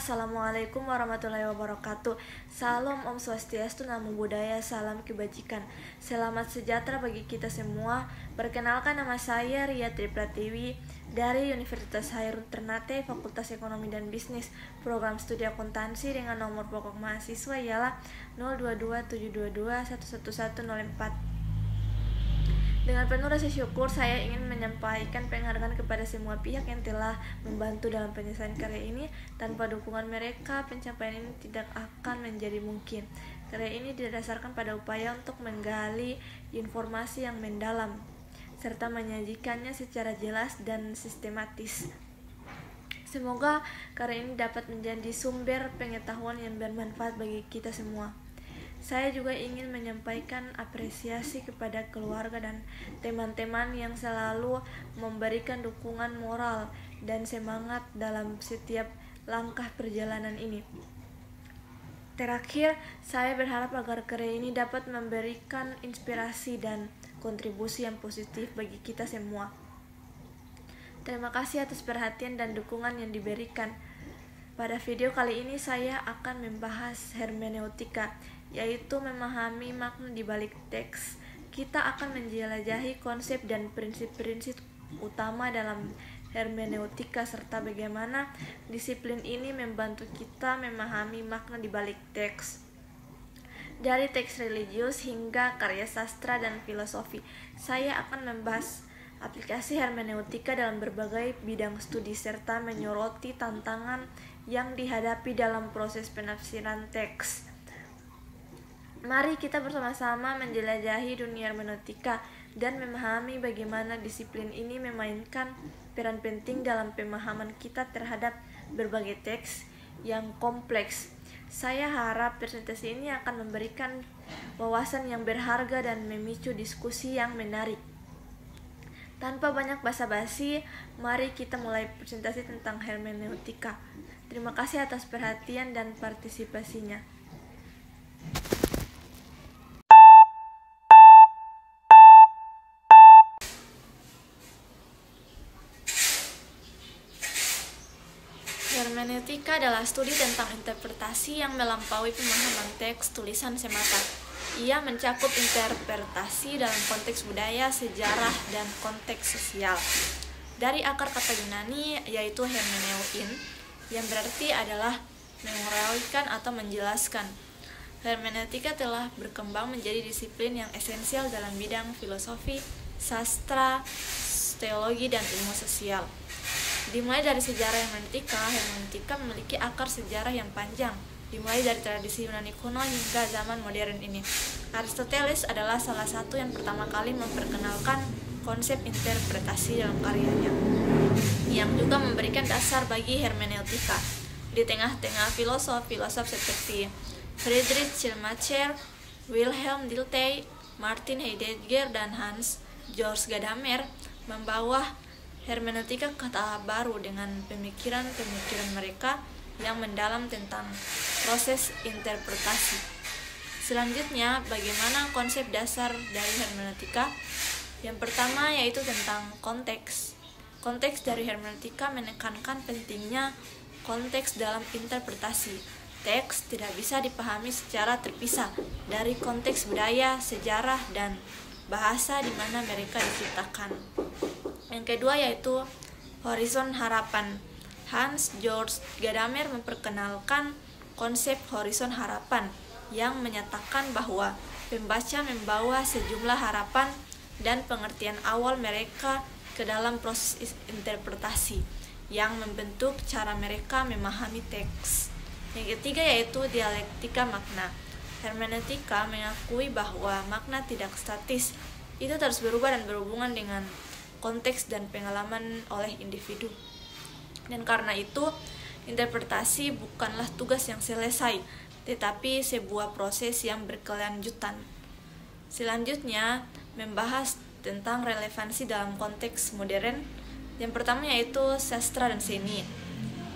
Assalamualaikum warahmatullahi wabarakatuh. Salam Om Swastiastu, Namo Buddhaya, salam kebajikan. Selamat sejahtera bagi kita semua. Perkenalkan, nama saya Ria Tripratiwi dari Universitas Hairun Ternate, Fakultas Ekonomi dan Bisnis, program studi akuntansi, dengan nomor pokok mahasiswa ialah 022722111004. Dengan penuh rasa syukur, saya ingin menyampaikan penghargaan kepada semua pihak yang telah membantu dalam penyelesaian karya ini. Tanpa dukungan mereka, pencapaian ini tidak akan menjadi mungkin. Karya ini didasarkan pada upaya untuk menggali informasi yang mendalam, serta menyajikannya secara jelas dan sistematis. Semoga karya ini dapat menjadi sumber pengetahuan yang bermanfaat bagi kita semua. Saya juga ingin menyampaikan apresiasi kepada keluarga dan teman-teman yang selalu memberikan dukungan moral dan semangat dalam setiap langkah perjalanan ini. Terakhir, saya berharap agar karya ini dapat memberikan inspirasi dan kontribusi yang positif bagi kita semua. Terima kasih atas perhatian dan dukungan yang diberikan. Pada video kali ini saya akan membahas hermeneutika, yaitu memahami makna di balik teks. Kita akan menjelajahi konsep dan prinsip-prinsip utama dalam hermeneutika serta bagaimana disiplin ini membantu kita memahami makna di balik teks. Dari teks religius hingga karya sastra dan filosofi, saya akan membahas aplikasi hermeneutika dalam berbagai bidang studi serta menyoroti tantangan yang dihadapi dalam proses penafsiran teks. Mari kita bersama-sama menjelajahi dunia hermeneutika dan memahami bagaimana disiplin ini memainkan peran penting dalam pemahaman kita terhadap berbagai teks yang kompleks. Saya harap presentasi ini akan memberikan wawasan yang berharga dan memicu diskusi yang menarik. Tanpa banyak basa-basi, mari kita mulai presentasi tentang hermeneutika. Terima kasih atas perhatian dan partisipasinya. Hermeneutika adalah studi tentang interpretasi yang melampaui pemahaman teks tulisan semata. Ia mencakup interpretasi dalam konteks budaya, sejarah, dan konteks sosial. Dari akar kata Yunani, yaitu hermeneuin, yang berarti adalah menguraikan atau menjelaskan. Hermeneutika telah berkembang menjadi disiplin yang esensial dalam bidang filosofi, sastra, teologi, dan ilmu sosial. Dimulai dari sejarah hermeneutika memiliki akar sejarah yang panjang, dimulai dari tradisi Yunani kuno hingga zaman modern ini. Aristoteles adalah salah satu yang pertama kali memperkenalkan konsep interpretasi dalam karyanya, yang juga memberikan dasar bagi hermeneutika. Di tengah-tengah filosof seperti Friedrich Schleiermacher, Wilhelm Dilthey, Martin Heidegger, dan Hans Georg Gadamer membawa hermeneutika ke tahap baru dengan pemikiran-pemikiran mereka yang mendalam tentang proses interpretasi. Selanjutnya, bagaimana konsep dasar dari hermeneutika? Yang pertama yaitu tentang konteks. Konteks dari hermeneutika menekankan pentingnya konteks dalam interpretasi. Teks tidak bisa dipahami secara terpisah dari konteks budaya, sejarah, dan bahasa di mana mereka diciptakan. Yang kedua yaitu horizon harapan. Hans Georg Gadamer memperkenalkan konsep horizon harapan yang menyatakan bahwa pembaca membawa sejumlah harapan dan pengertian awal mereka ke dalam proses interpretasi yang membentuk cara mereka memahami teks. Yang ketiga yaitu dialektika makna. Hermeneutika mengakui bahwa makna tidak statis, itu terus berubah dan berhubungan dengan konteks dan pengalaman oleh individu. Dan karena itu, interpretasi bukanlah tugas yang selesai, tetapi sebuah proses yang berkelanjutan. Selanjutnya, membahas tentang relevansi dalam konteks modern. Yang pertama yaitu sastra dan seni.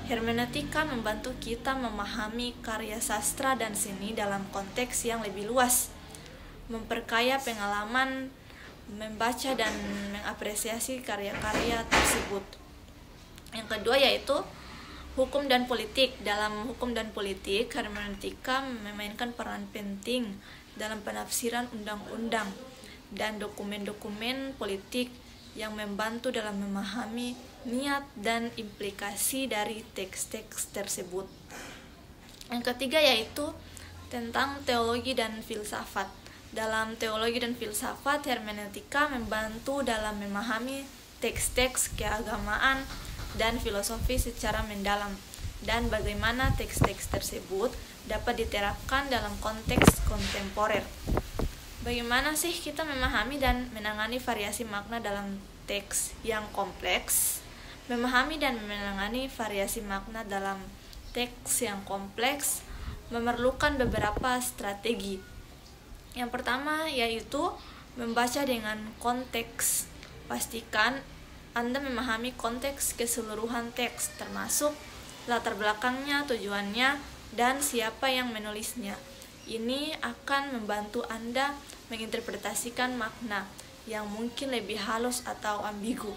Hermeneutika membantu kita memahami karya sastra dan seni dalam konteks yang lebih luas, memperkaya pengalaman membaca dan mengapresiasi karya-karya tersebut. Yang kedua yaitu Hukum dan politik. Dalam hukum dan politik, hermeneutika memainkan peran penting dalam penafsiran undang-undang dan dokumen-dokumen politik yang membantu dalam memahami niat dan implikasi dari teks-teks tersebut. Yang ketiga yaitu tentang teologi dan filsafat. Dalam teologi dan filsafat, hermeneutika membantu dalam memahami teks-teks keagamaan dan filosofi secara mendalam, dan bagaimana teks-teks tersebut dapat diterapkan dalam konteks kontemporer. Bagaimana sih kita memahami dan menangani variasi makna dalam teks yang kompleks? Memahami dan menangani variasi makna dalam teks yang kompleks memerlukan beberapa strategi. Yang pertama yaitu membaca dengan konteks. Pastikan Anda memahami konteks keseluruhan teks, termasuk latar belakangnya, tujuannya, dan siapa yang menulisnya. Ini akan membantu Anda menginterpretasikan makna yang mungkin lebih halus atau ambigu.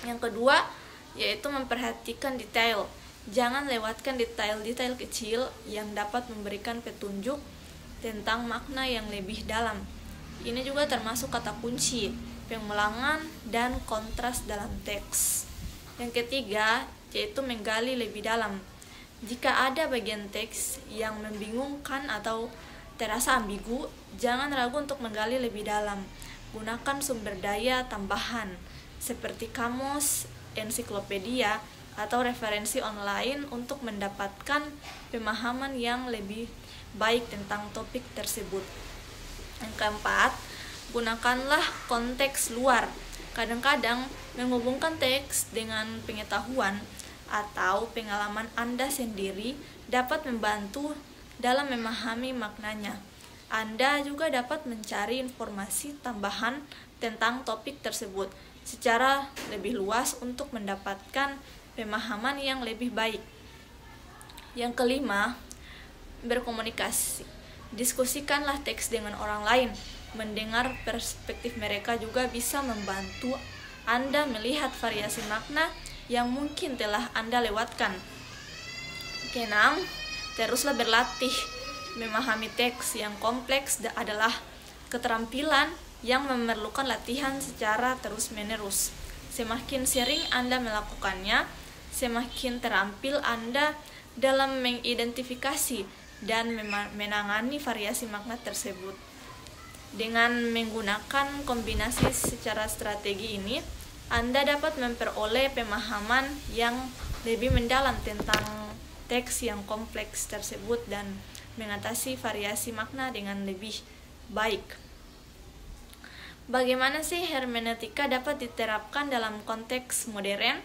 Yang kedua, yaitu memperhatikan detail. Jangan lewatkan detail-detail kecil yang dapat memberikan petunjuk tentang makna yang lebih dalam. Ini juga termasuk kata kunci, pengulangan, dan kontras dalam teks. Yang ketiga, yaitu menggali lebih dalam. Jika ada bagian teks yang membingungkan atau terasa ambigu, jangan ragu untuk menggali lebih dalam. Gunakan sumber daya tambahan seperti kamus, ensiklopedia, atau referensi online untuk mendapatkan pemahaman yang lebih baik tentang topik tersebut. Yang keempat, gunakanlah konteks luar. Kadang-kadang menghubungkan teks dengan pengetahuan atau pengalaman Anda sendiri dapat membantu dalam memahami maknanya. Anda juga dapat mencari informasi tambahan tentang topik tersebut secara lebih luas untuk mendapatkan pemahaman yang lebih baik. Yang kelima, berkomunikasi. Diskusikanlah teks dengan orang lain. Mendengar perspektif mereka juga bisa membantu Anda melihat variasi makna yang mungkin telah Anda lewatkan. Keenam, teruslah berlatih. Memahami teks yang kompleks adalah keterampilan yang memerlukan latihan secara terus-menerus. Semakin sering Anda melakukannya, semakin terampil Anda dalam mengidentifikasi dan menangani variasi makna tersebut. Dengan menggunakan kombinasi secara strategi ini, Anda dapat memperoleh pemahaman yang lebih mendalam tentang teks yang kompleks tersebut dan mengatasi variasi makna dengan lebih baik. Bagaimana sih hermeneutika dapat diterapkan dalam konteks modern,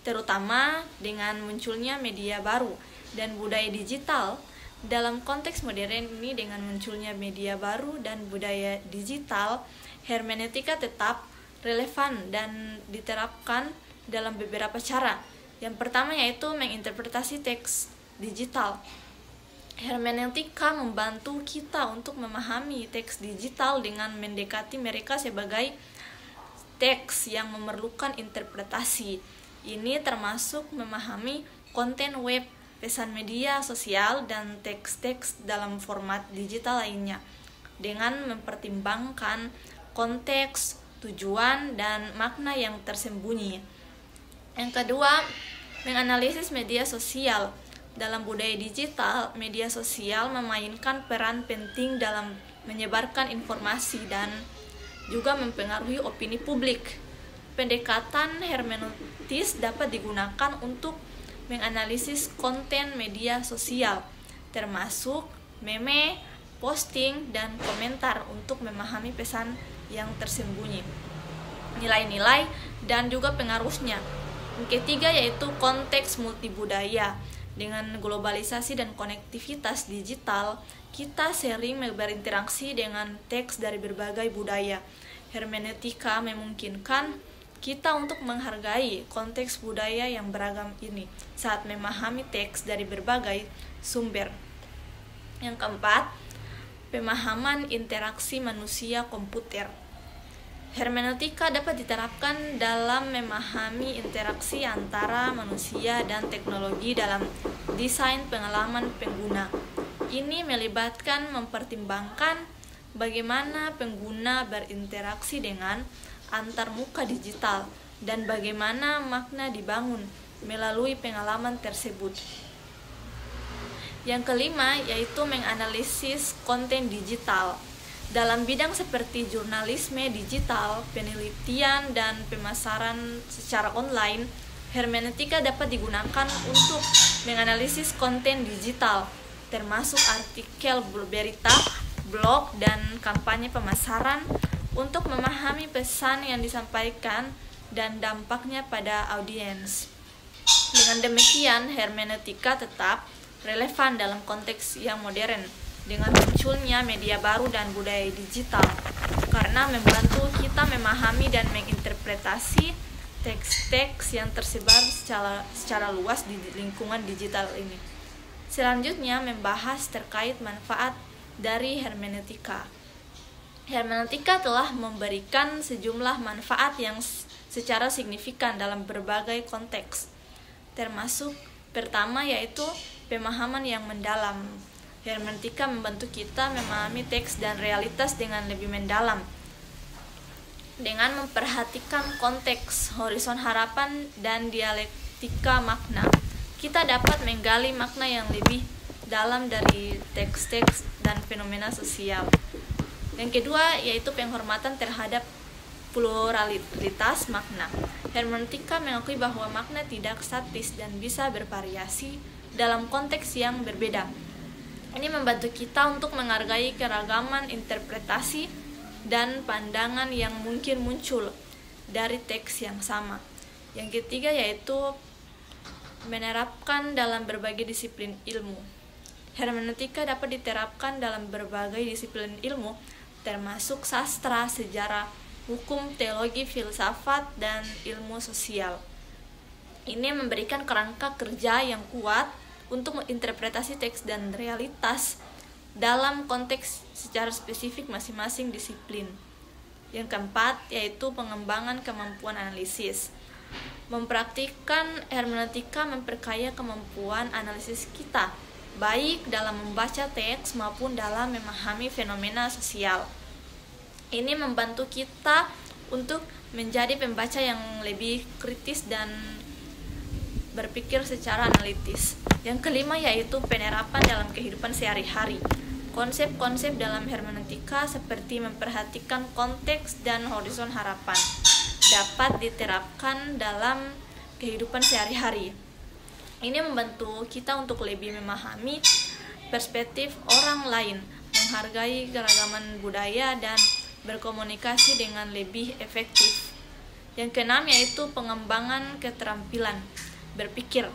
terutama dengan munculnya media baru dan budaya digital? Dalam konteks modern ini, dengan munculnya media baru dan budaya digital, hermeneutika tetap relevan dan diterapkan dalam beberapa cara. Yang pertama yaitu menginterpretasi teks digital. Hermeneutika membantu kita untuk memahami teks digital dengan mendekati mereka sebagai teks yang memerlukan interpretasi. Ini termasuk memahami konten web, pesan media sosial, dan teks-teks dalam format digital lainnya dengan mempertimbangkan konteks, tujuan, dan makna yang tersembunyi. Yang kedua, menganalisis media sosial. Dalam budaya digital, media sosial memainkan peran penting dalam menyebarkan informasi dan juga mempengaruhi opini publik. Pendekatan hermeneutis dapat digunakan untuk menganalisis konten media sosial, termasuk meme, posting, dan komentar untuk memahami pesan yang tersembunyi, nilai-nilai, dan juga pengaruhnya. Yang ketiga yaitu konteks multibudaya. Dengan globalisasi dan konektivitas digital, kita sering berinteraksi dengan teks dari berbagai budaya. Hermeneutika memungkinkan kita untuk menghargai konteks budaya yang beragam ini saat memahami teks dari berbagai sumber. Yang keempat, pemahaman interaksi manusia komputer. Hermeneutika dapat diterapkan dalam memahami interaksi antara manusia dan teknologi dalam desain pengalaman pengguna. Ini melibatkan mempertimbangkan bagaimana pengguna berinteraksi dengan antarmuka digital dan bagaimana makna dibangun melalui pengalaman tersebut. Yang kelima yaitu menganalisis konten digital. Dalam bidang seperti jurnalisme digital, penelitian, dan pemasaran secara online, hermeneutika dapat digunakan untuk menganalisis konten digital, termasuk artikel berita, blog, dan kampanye pemasaran untuk memahami pesan yang disampaikan dan dampaknya pada audiens. Dengan demikian, hermeneutika tetap relevan dalam konteks yang modern dengan munculnya media baru dan budaya digital, karena membantu kita memahami dan menginterpretasi teks-teks yang tersebar secara luas di lingkungan digital ini. Selanjutnya membahas terkait manfaat dari hermeneutika. Hermeneutika telah memberikan sejumlah manfaat yang secara signifikan dalam berbagai konteks, termasuk pertama yaitu pemahaman yang mendalam. Hermeneutika membantu kita memahami teks dan realitas dengan lebih mendalam. Dengan memperhatikan konteks, horizon harapan, dan dialektika makna, kita dapat menggali makna yang lebih dalam dari teks-teks dan fenomena sosial. Yang kedua yaitu penghormatan terhadap pluralitas makna. Hermeneutika mengakui bahwa makna tidak statis dan bisa bervariasi dalam konteks yang berbeda. Ini membantu kita untuk menghargai keragaman interpretasi dan pandangan yang mungkin muncul dari teks yang sama. Yang ketiga yaitu menerapkan dalam berbagai disiplin ilmu. Hermeneutika dapat diterapkan dalam berbagai disiplin ilmu, termasuk sastra, sejarah, hukum, teologi, filsafat, dan ilmu sosial. Ini memberikan kerangka kerja yang kuat untuk menginterpretasi teks dan realitas dalam konteks secara spesifik masing-masing disiplin. Yang keempat yaitu pengembangan kemampuan analisis. Mempraktikkan hermeneutika memperkaya kemampuan analisis kita, baik dalam membaca teks maupun dalam memahami fenomena sosial. Ini membantu kita untuk menjadi pembaca yang lebih kritis dan berpikir secara analitis. Yang kelima yaitu penerapan dalam kehidupan sehari-hari. Konsep-konsep dalam hermeneutika seperti memperhatikan konteks dan horizon harapan dapat diterapkan dalam kehidupan sehari-hari. Ini membantu kita untuk lebih memahami perspektif orang lain, menghargai keragaman budaya, dan berkomunikasi dengan lebih efektif. Yang keenam yaitu pengembangan keterampilan berpikir.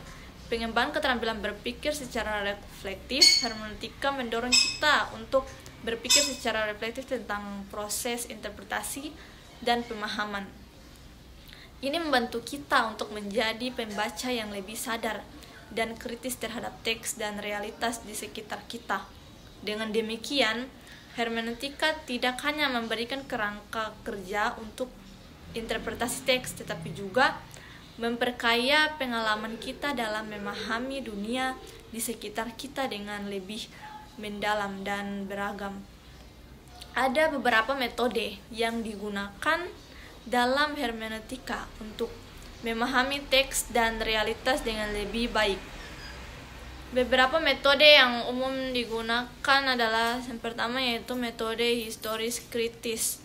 Pengembangan keterampilan berpikir secara reflektif. Hermeneutika mendorong kita untuk berpikir secara reflektif tentang proses interpretasi dan pemahaman. Ini membantu kita untuk menjadi pembaca yang lebih sadar dan kritis terhadap teks dan realitas di sekitar kita. Dengan demikian, hermeneutika tidak hanya memberikan kerangka kerja untuk interpretasi teks, tetapi juga memperkaya pengalaman kita dalam memahami dunia di sekitar kita dengan lebih mendalam dan beragam. Ada beberapa metode yang digunakan dalam hermeneutika untuk memahami teks dan realitas dengan lebih baik. Beberapa metode yang umum digunakan adalah yang pertama yaitu metode historis kritis.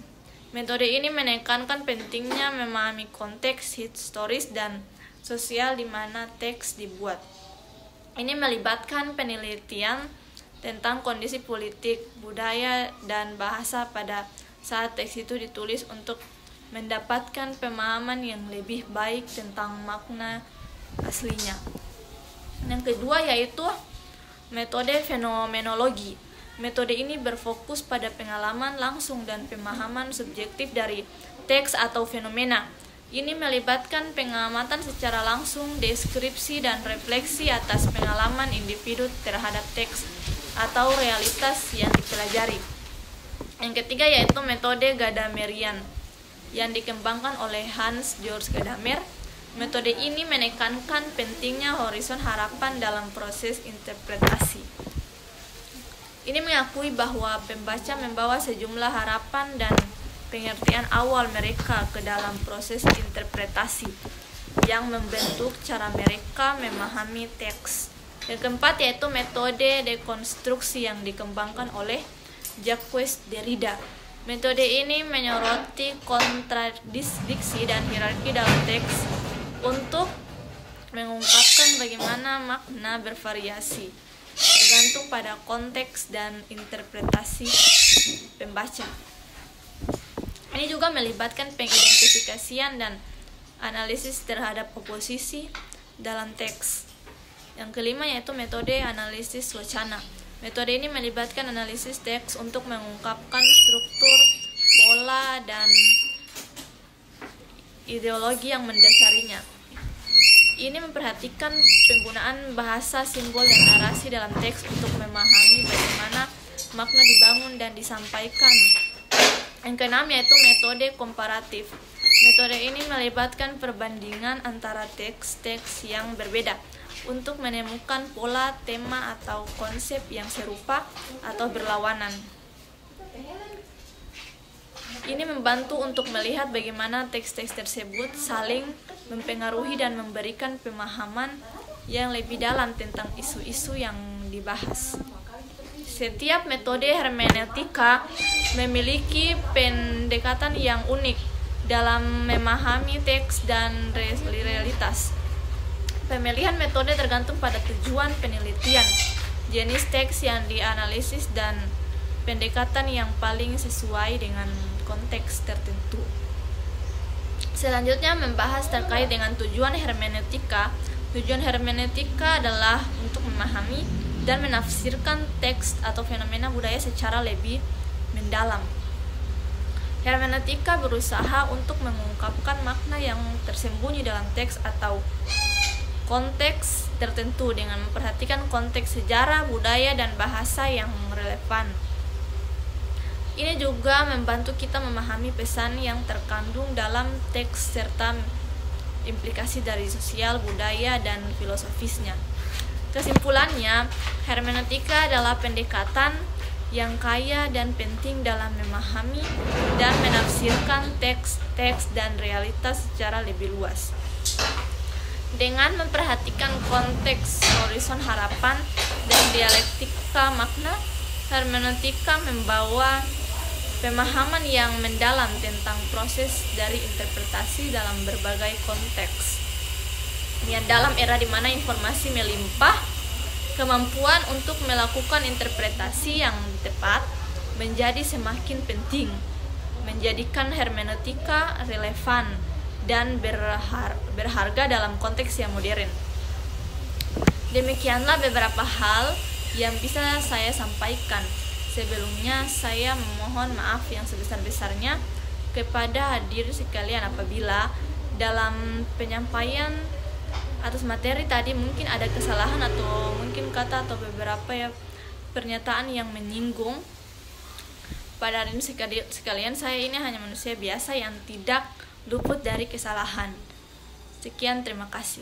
Metode ini menekankan pentingnya memahami konteks historis dan sosial di mana teks dibuat. Ini melibatkan penelitian tentang kondisi politik, budaya, dan bahasa pada saat teks itu ditulis untuk mendapatkan pemahaman yang lebih baik tentang makna aslinya. Yang kedua yaitu metode fenomenologi. Metode ini berfokus pada pengalaman langsung dan pemahaman subjektif dari teks atau fenomena. Ini melibatkan pengamatan secara langsung, deskripsi, dan refleksi atas pengalaman individu terhadap teks atau realitas yang dipelajari. Yang ketiga yaitu metode Gadamerian. yang dikembangkan oleh Hans Georg Gadamer. Metode ini menekankan pentingnya horizon harapan dalam proses interpretasi. Ini mengakui bahwa pembaca membawa sejumlah harapan dan pengertian awal mereka ke dalam proses interpretasi yang membentuk cara mereka memahami teks. Yang keempat yaitu metode dekonstruksi yang dikembangkan oleh Jacques Derrida. Metode ini menyoroti kontradiksi dan hierarki dalam teks untuk mengungkapkan bagaimana makna bervariasi tergantung pada konteks dan interpretasi pembaca. Ini juga melibatkan pengidentifikasian dan analisis terhadap oposisi dalam teks. Yang kelima yaitu metode analisis wacana. Metode ini melibatkan analisis teks untuk mengungkapkan struktur, pola, dan ideologi yang mendasarinya. Ini memperhatikan penggunaan bahasa, simbol, dan narasi dalam teks untuk memahami bagaimana makna dibangun dan disampaikan. Yang keenam yaitu metode komparatif. Metode ini melibatkan perbandingan antara teks-teks yang berbeda untuk menemukan pola, tema, atau konsep yang serupa atau berlawanan. Ini membantu untuk melihat bagaimana teks-teks tersebut saling mempengaruhi dan memberikan pemahaman yang lebih dalam tentang isu-isu yang dibahas. Setiap metode hermeneutika memiliki pendekatan yang unik dalam memahami teks dan realitas. Pemilihan metode tergantung pada tujuan penelitian, jenis teks yang dianalisis, dan pendekatan yang paling sesuai dengan konteks tertentu. Selanjutnya membahas terkait dengan tujuan hermeneutika. Tujuan hermeneutika adalah untuk memahami dan menafsirkan teks atau fenomena budaya secara lebih mendalam. Hermeneutika berusaha untuk mengungkapkan makna yang tersembunyi dalam teks atau konteks tertentu dengan memperhatikan konteks sejarah, budaya, dan bahasa yang relevan. Ini juga membantu kita memahami pesan yang terkandung dalam teks serta implikasi dari sosial, budaya, dan filosofisnya. Kesimpulannya, hermeneutika adalah pendekatan yang kaya dan penting dalam memahami dan menafsirkan teks dan realitas secara lebih luas. Dengan memperhatikan konteks, horizon harapan, dan dialektika makna, hermeneutika membawa pemahaman yang mendalam tentang proses dari interpretasi dalam berbagai konteks. Ya, dalam era di mana informasi melimpah, kemampuan untuk melakukan interpretasi yang tepat menjadi semakin penting, menjadikan hermeneutika relevan dan berharga dalam konteks yang modern. Demikianlah beberapa hal yang bisa saya sampaikan. Sebelumnya saya memohon maaf yang sebesar-besarnya kepada hadirin sekalian apabila dalam penyampaian atas materi tadi mungkin ada kesalahan atau mungkin kata atau beberapa pernyataan yang menyinggung. Pada hadirin sekalian, saya ini hanya manusia biasa yang tidak luput dari kesalahan. Sekian, terima kasih.